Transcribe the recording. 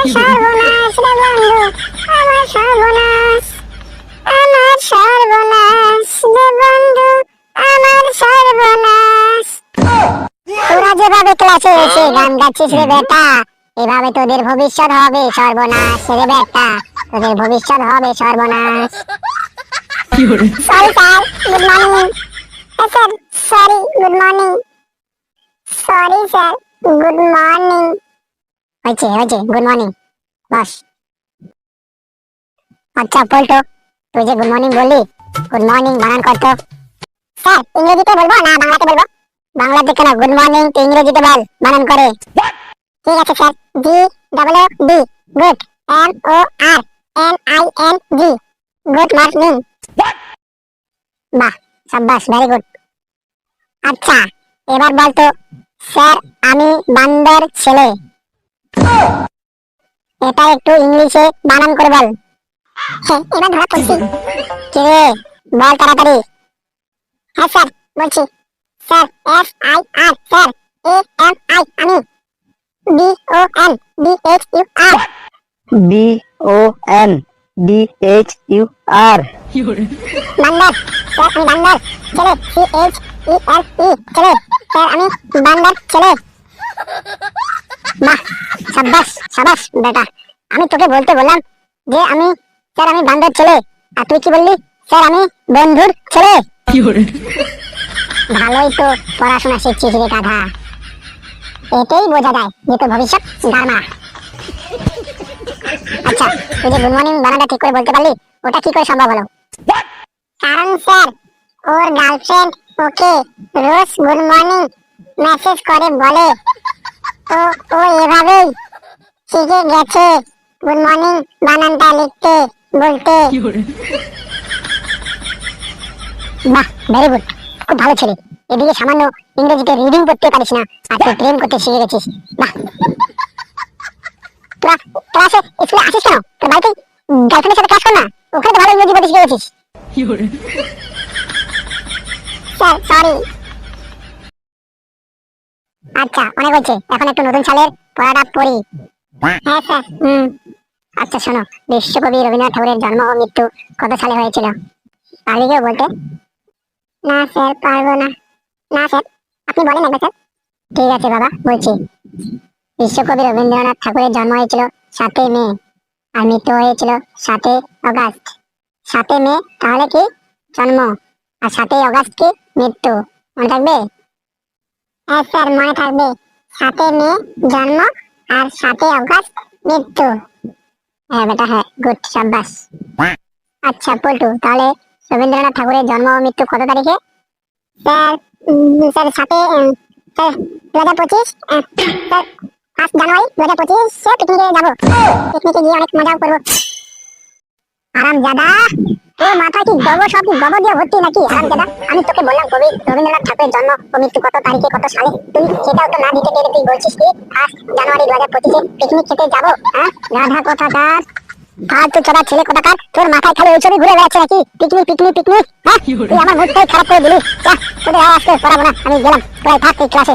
সর্বনাশ রে বন্ধু, আমার সর্বনাশ, আমার সর্বনাশ রে বন্ধু, আমার সর্বনাশ। তোরা যেভাবে ক্লাসে এসে গান গাচ্ছিস রে বেটা, এভাবে তোদের ভবিষ্যৎ হবে সর্বনাশ রে বেটা, তোদের ভবিষ্যৎ হবে সর্বনাশ। Sorry sir, good morning. Sir sorry, good morning. Sorry sir, good morning. হয়েছে হয়েছে, গুড মর্নিং বস। আচ্ছা পল্টু, তুই যে গুড মর্নিং বললি, গুড মর্নিং বানান করতো। স্যার ইংরেজিতে বলবো না বাংলাতে বলবো? বাংলাতে কেন, গুড মর্নিং তুই ইংরেজিতে বল বানান করে। ঠিক আছে sir, G double O D, good, M O R N I N G, good morning. বাহ সাব্বাস, ভেরি গুড। আচ্ছা এবার বলতো, স্যার আমি বান্দর ছেলে, এটা একটু ইংলিশে বানান করে বল। হ্যাঁ এবার ধরা পড়ছি। কে বল তাড়াতাড়ি। হ্যাঁ স্যার বলছি। Sir F I R, sir A M I আমি, B O N D H U R. BONDHUR। বান্দর, স্যার আমি বান্দর ছেলে, CHELE ছেলে, স্যার আমি বান্দর ছেলে। বাহ সাব্বাস সাবাস বেটা, আমি তোকে বলতে বললাম যে আমি, স্যার আমি বান্দর ছেলে, আর তুই কি বললি, স্যার আমি বন্ধুর ছেলে। ভালোই তো পড়াশোনা শিখছিস রে গাধা, এতেই বোঝা যায় যে তোর ভবিষ্যৎ গারমা। আচ্ছা তুই যে গুড মর্নিং বানানটা ঠিক করে বলতে পারলি, ওটা কি করে সম্ভব হলো? কারণ স্যার ওর গার্লফ্রেন্ড ওকে রোজ গুড মর্নিং মেসেজ করে বলে, তো ও এভাবেই শিখে গেছে গুড মর্নিং বানানটা লিখতে বলতে। বাহ ভেরি গুড, খুব ভালো ছেলে। এদিকে সামান্য ইংরেজিতে রিডিং করতে পারিস না, আর তুই প্রেম করতে শিখে গেছিস। বাহ। তোরা ক্লাসে স্কুলে আসিস কেন? তোর বাড়িতে গার্লফ্রেন্ডের সাথে ক্লাস কর না, ওখানে তো ভালো ইংরেজি বলতে শিখে গেছিস। Sir sorry. আচ্ছা অনেক হয়েছে, এখন একটু নতুন সালের পড়াটা পড়ি। হ্যাঁ স্যার। আচ্ছা শোনো, বিশ্বকবি রবীন্দ্রনাথ ঠাকুরের জন্ম ও মৃত্যু কত সালে হয়েছিল? পারবি কেউ বলতে? না স্যার পারবো না। না স্যার আপনি বলেন একবার স্যার। ঠিক আছে বাবা বলছি। বিশ্বকবি রবীন্দ্রনাথ ঠাকুরের জন্ম হয়েছিল 7ই মে, আর মৃত্যু হয়েছিল 7ই অগাস্ট। 7ই মে তাহলে কি জন্ম, আর 7ই অগাস্ট কি মৃত্যু, মনে থাকবে? হ্যাঁ স্যার মনে থাকবে, 7ই মে জন্ম আর 7ই অগাস্ট মৃত্যু। হ্যাঁ বেটা হ্যাঁ, গুড সাব্বাস। আচ্ছা পল্টু, তাহলে রবীন্দ্রনাথ ঠাকুরের জন্ম ও মৃত্যু কত তারিখে? স্যার স্যার 2025, স্যার 1 জানুয়ারি 2025 পিকনিকে যাবো, পিকনিকে গিয়ে অনেক মজা করবো। আরামজাদা, তোর মাথা কি গোবর, সব কি গোবর দিয়ে ভর্তি নাকি আরামজাদা? আমি তোকে বললাম কবি রবীন্দ্রনাথ ঠাকুরের জন্ম ও মৃত্যু কত তারিখে কত সালে, তুই সেটাও তো না দিতে পেরে তুই বলছিস কি 1 জানুয়ারি 2025 পিকনিক খেতে যাবো? হ্যাঁ রাধা কোথাকার, ফালতু চোদা ছেলে কোথাকার, তোর মাথায় খালি ওই ছবি ঘুরে বেড়াচ্ছে নাকি? পিকনিক পিকনিক পিকনিক, হ্যাঁ তুই আমার মুডটাই খারাপ করে দিলি। যা তোদের আজকে পড়াবো না, আমি গেলাম, তোরাই থাক এই ক্লাসে।